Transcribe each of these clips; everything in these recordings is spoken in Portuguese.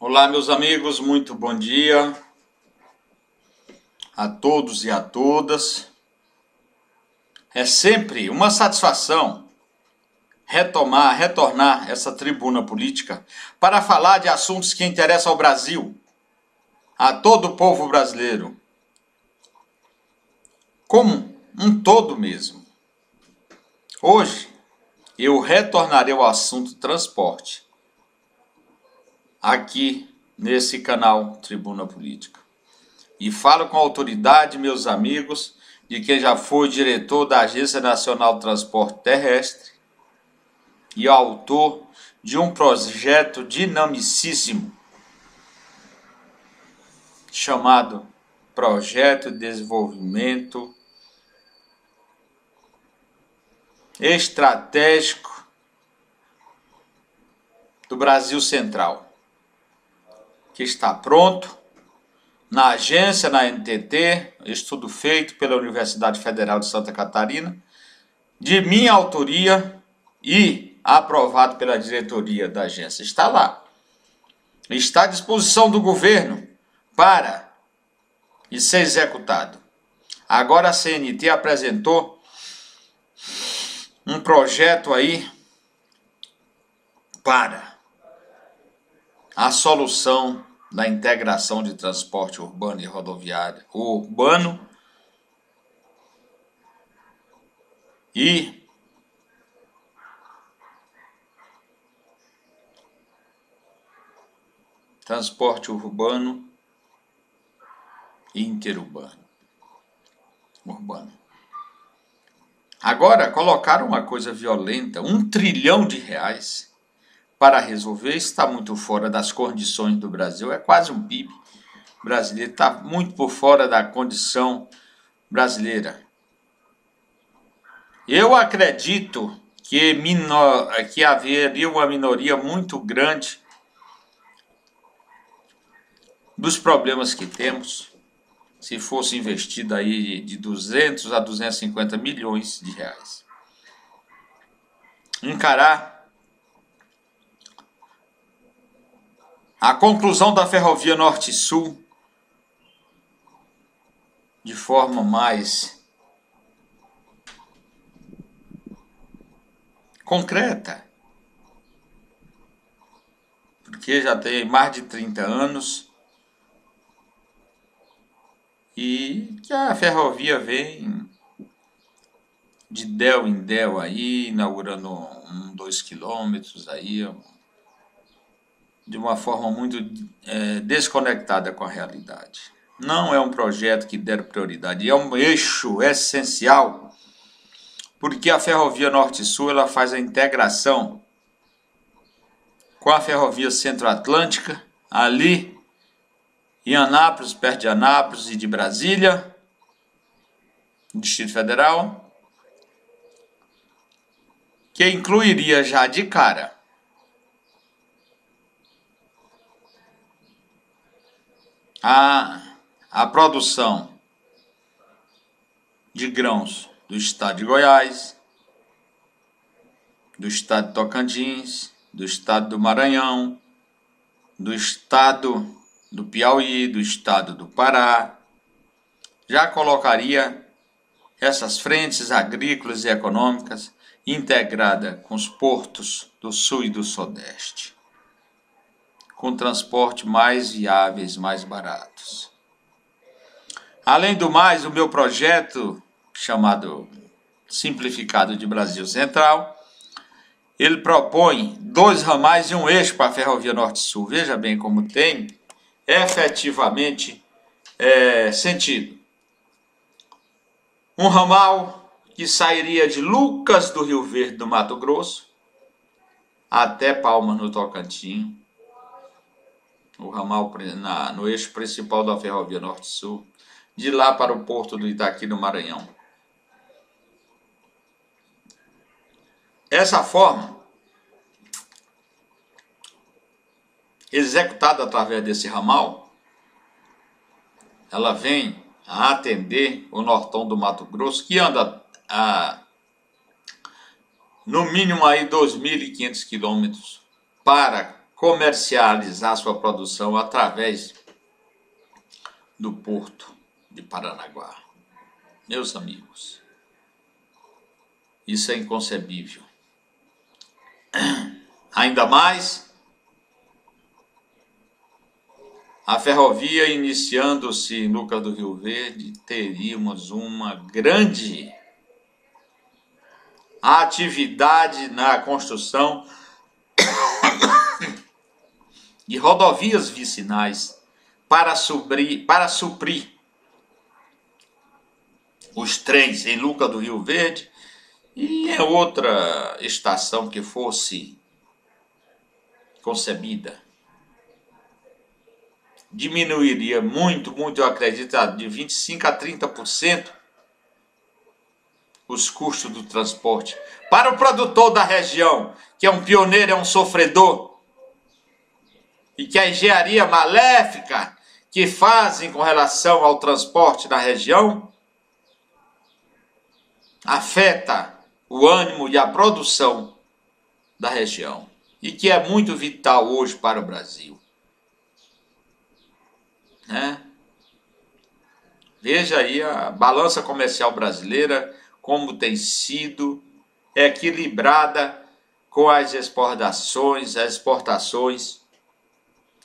Olá, meus amigos, muito bom dia a todos e a todas. É sempre uma satisfação retornar essa tribuna política para falar de assuntos que interessam ao Brasil, a todo o povo brasileiro, como um todo mesmo. Hoje eu retornarei ao assunto transporte, aqui nesse canal Tribuna Política. E falo com autoridade, meus amigos, de quem já foi diretor da Agência Nacional de Transporte Terrestre e autor de um projeto dinamicíssimo chamado Projeto de Desenvolvimento Estratégico do Brasil Central, que está pronto na agência, na NTT, estudo feito pela Universidade Federal de Santa Catarina, de minha autoria e aprovado pela diretoria da agência. Está lá. Está à disposição do governo para ser executado. Agora a CNT apresentou um projeto aí para a solução da integração de transporte urbano e rodoviário urbano e transporte urbano e interurbano. Agora colocaram uma coisa violenta, R$1 trilhão para resolver. Está muito fora das condições do Brasil, é quase um PIB brasileiro, está muito por fora da condição brasileira. Eu acredito que haveria uma minoria muito grande dos problemas que temos se fosse investido aí de 200 a 250 milhões de reais. Encarar a conclusão da Ferrovia Norte-Sul de forma mais concreta, porque já tem mais de 30 anos e que a ferrovia vem de del em del aí, inaugurando 2 quilômetros aí, de uma forma muito desconectada com a realidade. Não é um projeto que der prioridade, é um eixo essencial, porque a Ferrovia Norte-Sul ela faz a integração com a Ferrovia Centro-Atlântica, ali em Anápolis, perto de Anápolis e de Brasília, Distrito Federal, que incluiria já de cara a produção de grãos do estado de Goiás, do estado de Tocantins, do estado do Maranhão, do estado do Piauí, do estado do Pará. Já colocaria essas frentes agrícolas e econômicas integrada com os portos do Sul e do Sudeste, com transporte mais viáveis, mais baratos. Além do mais, o meu projeto, chamado Simplificado de Brasil Central, ele propõe 2 ramais e um eixo para a Ferrovia Norte-Sul. Veja bem como tem efetivamente sentido. Um ramal que sairia de Lucas do Rio Verde, do Mato Grosso, até Palmas, no Tocantins, o ramal no eixo principal da Ferrovia Norte-Sul, de lá para o porto do Itaqui, no Maranhão. Essa forma, executada através desse ramal, ela vem a atender o Nortão do Mato Grosso, que anda no mínimo aí 2.500 quilômetros para comercializar sua produção através do Porto de Paranaguá. Meus amigos, isso é inconcebível. Ainda mais a ferrovia iniciando-se em Lucas do Rio Verde, teríamos uma grande atividade na construção de rodovias vicinais para suprir os trens em Lucas do Rio Verde e em outra estação que fosse concebida. Diminuiria muito, eu acredito, de 25% a 30% os custos do transporte. Para o produtor da região, que é um pioneiro, é um sofredor, e que a engenharia maléfica que fazem com relação ao transporte na região afeta o ânimo e a produção da região, e que é muito vital hoje para o Brasil. Veja aí a balança comercial brasileira, como tem sido equilibrada com as exportações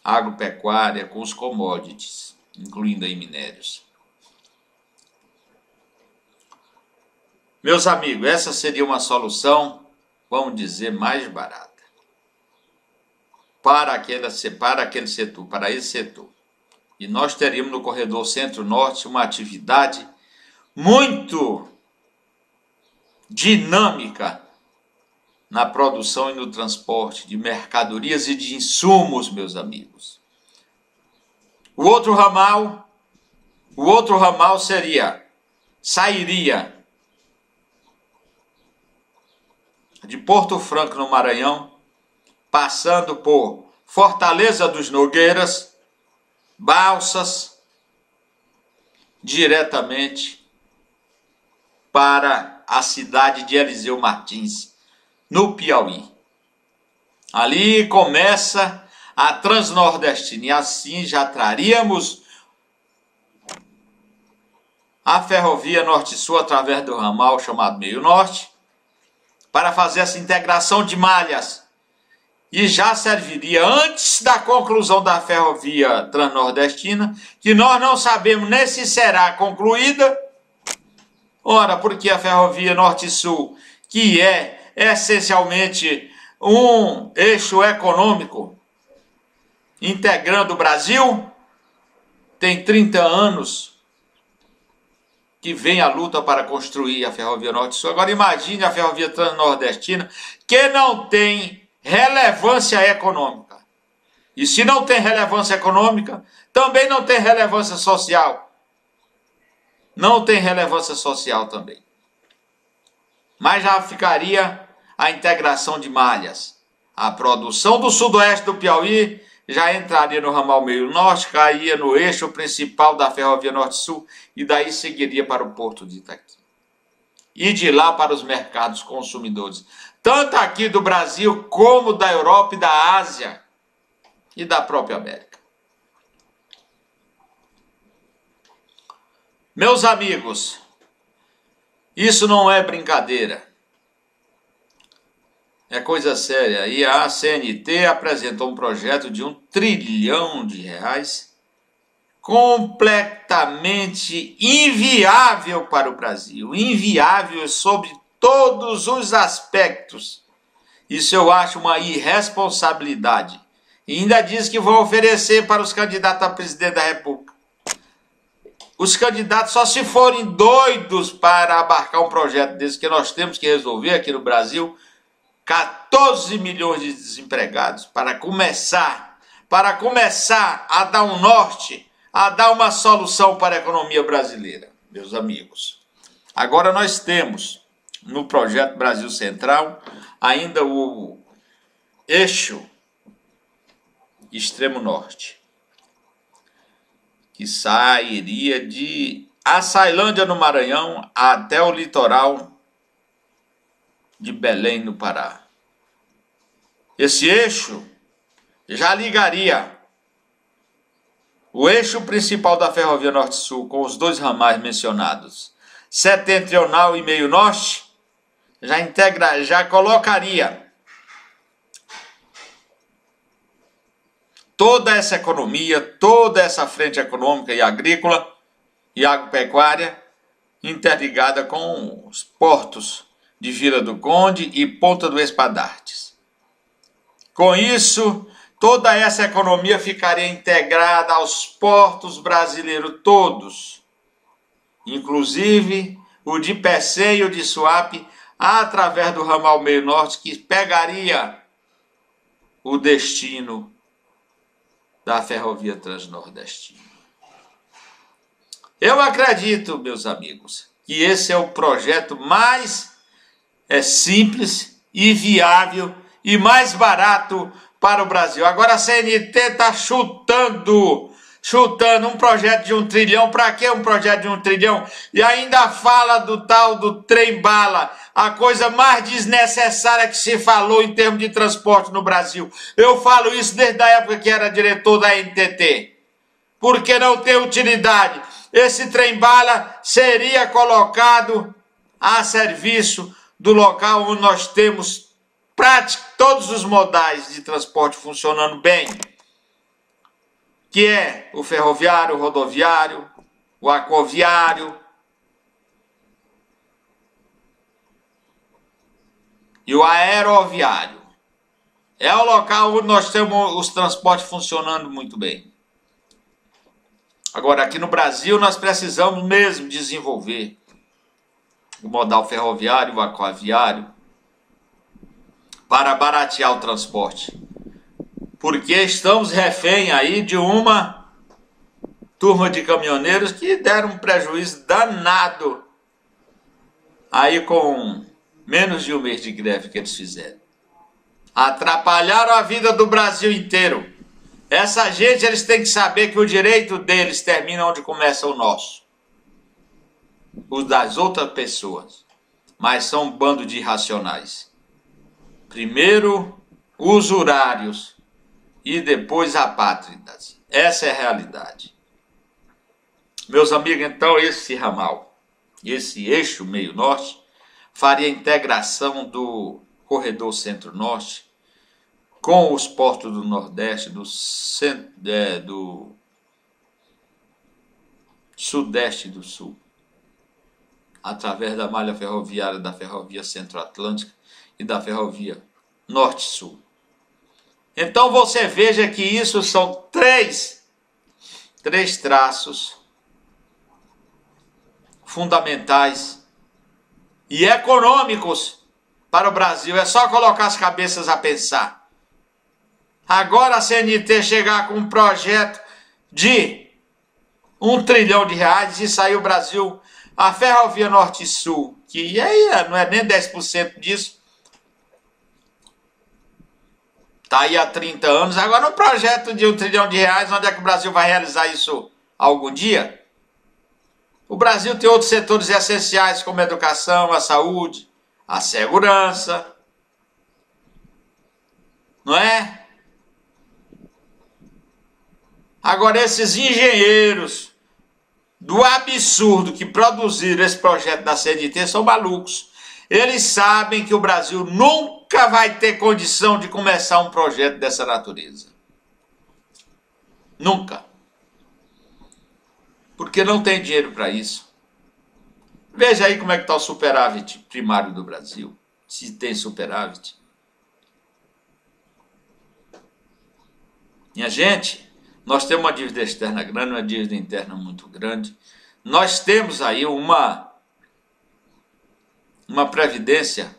agropecuária, com os commodities, incluindo aí minérios. Meus amigos, essa seria uma solução, vamos dizer, mais barata para esse setor. E nós teríamos no corredor Centro-Norte uma atividade muito dinâmica na produção e no transporte de mercadorias e de insumos, meus amigos. O outro ramal sairia de Porto Franco, no Maranhão, passando por Fortaleza dos Nogueiras, Balsas, diretamente para a cidade de Eliseu Martins, no Piauí. Ali começa a Transnordestina, e assim já traríamos a ferrovia Norte-Sul através do ramal chamado Meio Norte, para fazer essa integração de malhas, e já serviria antes da conclusão da ferrovia Transnordestina, que nós não sabemos nem se será concluída. Ora, porque a ferrovia Norte-Sul, que é essencialmente um eixo econômico integrando o Brasil, tem 30 anos que vem a luta para construir a ferrovia Norte-Sul. Agora imagine a ferrovia Transnordestina, que não tem relevância econômica. E se não tem relevância econômica, também não tem relevância social. Não tem relevância social também. Mas já ficaria a integração de malhas. A produção do sudoeste do Piauí já entraria no ramal Meio Norte, cairia no eixo principal da ferrovia Norte-Sul e daí seguiria para o porto de Itaqui. E de lá para os mercados consumidores, tanto aqui do Brasil como da Europa e da Ásia e da própria América. Meus amigos, isso não é brincadeira. É coisa séria. E a CNT apresentou um projeto de R$1 trilhão, completamente inviável para o Brasil. Inviável sobre todos os aspectos. Isso eu acho uma irresponsabilidade. E ainda diz que vão oferecer para os candidatos a presidente da República. Os candidatos só se forem doidos para abarcar um projeto desse, que nós temos que resolver aqui no Brasil. 14 milhões de desempregados para começar a dar um norte, a dar uma solução para a economia brasileira, meus amigos. Agora nós temos no projeto Brasil Central ainda o eixo extremo norte, que sairia de Açailândia, no Maranhão, até o litoral de Belém, no Pará. Esse eixo já ligaria o eixo principal da Ferrovia Norte-Sul com os dois ramais mencionados, setentrional e meio norte, já colocaria toda essa economia, toda essa frente econômica e agrícola e agropecuária interligada com os portos de Vila do Conde e Ponta do Espadartes. Com isso, toda essa economia ficaria integrada aos portos brasileiros todos, inclusive o de Pecém e o de Suape, através do ramal meio norte, que pegaria o destino da Ferrovia Transnordestina. Eu acredito, meus amigos, que esse é o projeto mais simples e viável e mais barato para o Brasil. Agora a CNT está chutando um projeto de 1 trilhão. Para que um projeto de 1 trilhão? E ainda fala do tal do trem-bala, a coisa mais desnecessária que se falou em termos de transporte no Brasil. Eu falo isso desde a época que era diretor da NTT. Porque não tem utilidade. Esse trem-bala seria colocado a serviço do local onde nós temos todos os modais de transporte funcionando bem, que é o ferroviário, o rodoviário, o aquaviário e o aeroviário. É o local onde nós temos os transportes funcionando muito bem. Agora, aqui no Brasil, nós precisamos mesmo desenvolver o modal ferroviário, o aquaviário, para baratear o transporte. Porque estamos refém aí de uma turma de caminhoneiros que deram um prejuízo danado aí com menos de um mês de greve que eles fizeram. Atrapalharam a vida do Brasil inteiro. Essa gente, eles têm que saber que o direito deles termina onde começa o nosso. O das outras pessoas. Mas são um bando de irracionais. Primeiro, usurários e depois apátridas. Essa é a realidade. Meus amigos, então esse ramal, esse eixo meio-norte, faria a integração do corredor centro-norte com os portos do Nordeste, do Sudeste e do Sul, através da malha ferroviária da Ferrovia Centro-Atlântica e da Ferrovia Norte-Sul. Então você veja que isso são três traços fundamentais e econômicos para o Brasil. É só colocar as cabeças a pensar. Agora a CNT chegar com um projeto de R$1 trilhão e sair o Brasil, a Ferrovia Norte e Sul, que aí não é nem 10% disso, está aí há 30 anos. Agora um projeto de R$1 trilhão, onde é que o Brasil vai realizar isso algum dia? O Brasil tem outros setores essenciais como a educação, a saúde, a segurança, não é? Agora esses engenheiros do absurdo que produziram esse projeto da CNT são malucos. Eles sabem que o Brasil nunca vai ter condição de começar um projeto dessa natureza. Nunca. Porque não tem dinheiro para isso. Veja aí como é que está o superávit primário do Brasil. Se tem superávit. Minha gente, nós temos uma dívida externa grande, uma dívida interna muito grande. Nós temos aí uma previdência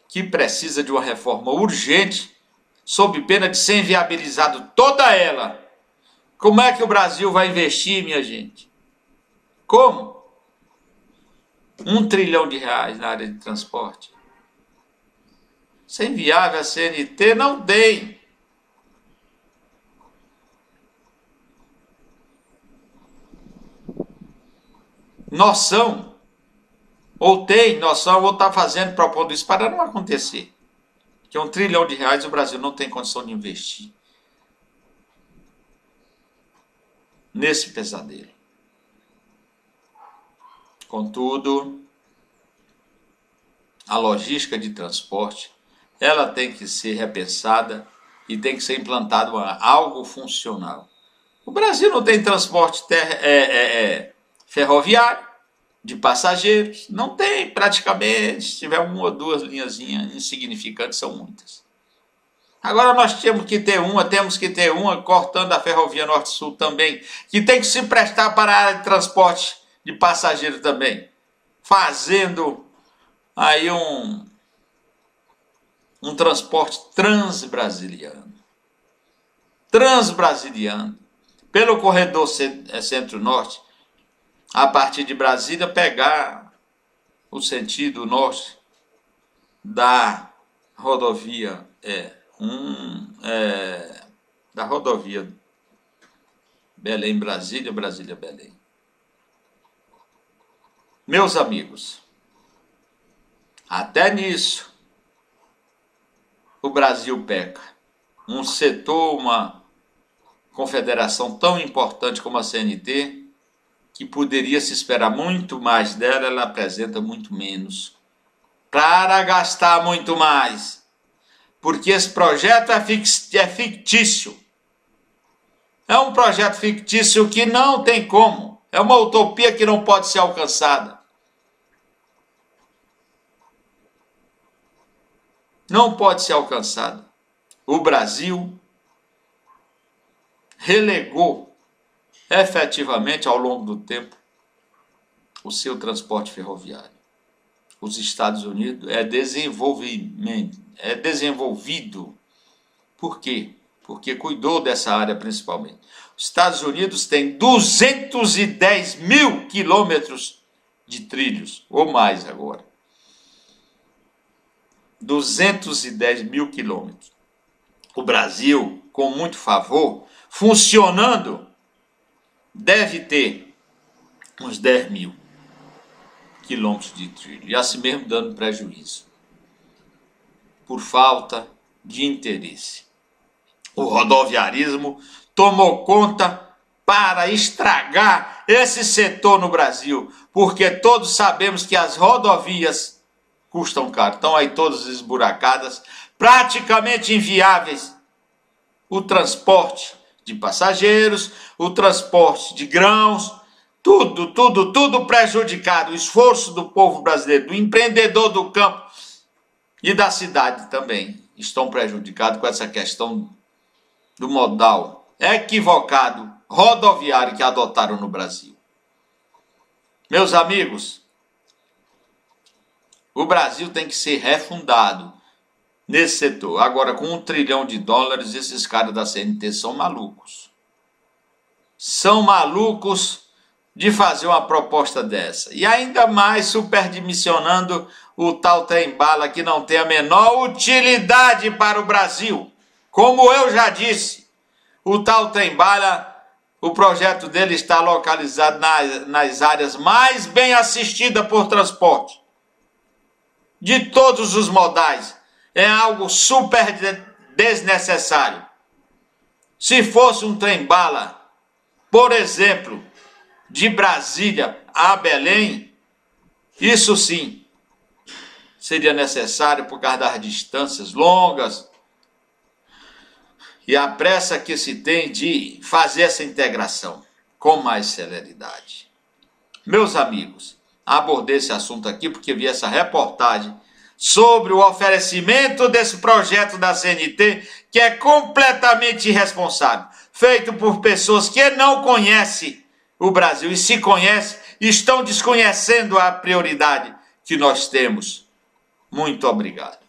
que precisa de uma reforma urgente, sob pena de ser inviabilizado toda ela. Como é que o Brasil vai investir, minha gente? Como? R$1 trilhão na área de transporte. Isso é inviável, a CNT não tem. Noção, ou tem noção, ou está fazendo, propondo isso para não acontecer. Que R$1 trilhão o Brasil não tem condição de investir nesse pesadelo. Contudo, a logística de transporte, ela tem que ser repensada e tem que ser implantado algo funcional. O Brasil não tem transporte ferroviário de passageiros, não tem praticamente, se tiver uma ou duas linhazinhas insignificantes, são muitas. Agora nós temos que ter uma cortando a ferrovia Norte-Sul também, que tem que se prestar para a área de transporte de passageiros também, fazendo aí um transporte transbrasiliano, pelo corredor centro-norte, a partir de Brasília, pegar o sentido norte da rodovia Belém-Brasília, Brasília-Belém. Meus amigos, até nisso o Brasil peca. Um setor, uma confederação tão importante como a CNT, que poderia se esperar muito mais dela, ela apresenta muito menos, para gastar muito mais, porque esse projeto é fictício. É um projeto fictício que não tem como, é uma utopia que não pode ser alcançada. Não pode ser alcançada. O Brasil relegou efetivamente ao longo do tempo o seu transporte ferroviário. Os Estados Unidos é desenvolvido. Por quê? Porque cuidou dessa área principalmente. Os Estados Unidos tem 210 mil quilômetros de trilhos, ou mais agora. 210 mil quilômetros. O Brasil, com muito favor, funcionando, deve ter uns 10 mil quilômetros de trilho, e assim mesmo dando prejuízo, por falta de interesse. O rodoviarismo tomou conta para estragar esse setor no Brasil, porque todos sabemos que as rodovias custam caro, estão aí todas esburacadas, praticamente inviáveis. O transporte de passageiros, o transporte de grãos, tudo prejudicado. O esforço do povo brasileiro, do empreendedor do campo e da cidade também estão prejudicados com essa questão do modal equivocado rodoviário que adotaram no Brasil. Meus amigos, o Brasil tem que ser refundado nesse setor. Agora, com $1 trilhão, esses caras da CNT são malucos. São malucos de fazer uma proposta dessa. E ainda mais superdimensionando o tal trem-bala que não tem a menor utilidade para o Brasil. Como eu já disse, o tal trem-bala, o projeto dele está localizado nas áreas mais bem assistidas por transporte. De todos os modais. É algo super desnecessário. Se fosse um trem-bala, por exemplo, de Brasília a Belém, isso sim seria necessário por causa das distâncias longas e a pressa que se tem de fazer essa integração com mais celeridade. Meus amigos, abordei esse assunto aqui porque vi essa reportagem sobre o oferecimento desse projeto da CNT, que é completamente irresponsável, feito por pessoas que não conhecem o Brasil, e se conhecem, estão desconhecendo a prioridade que nós temos. Muito obrigado.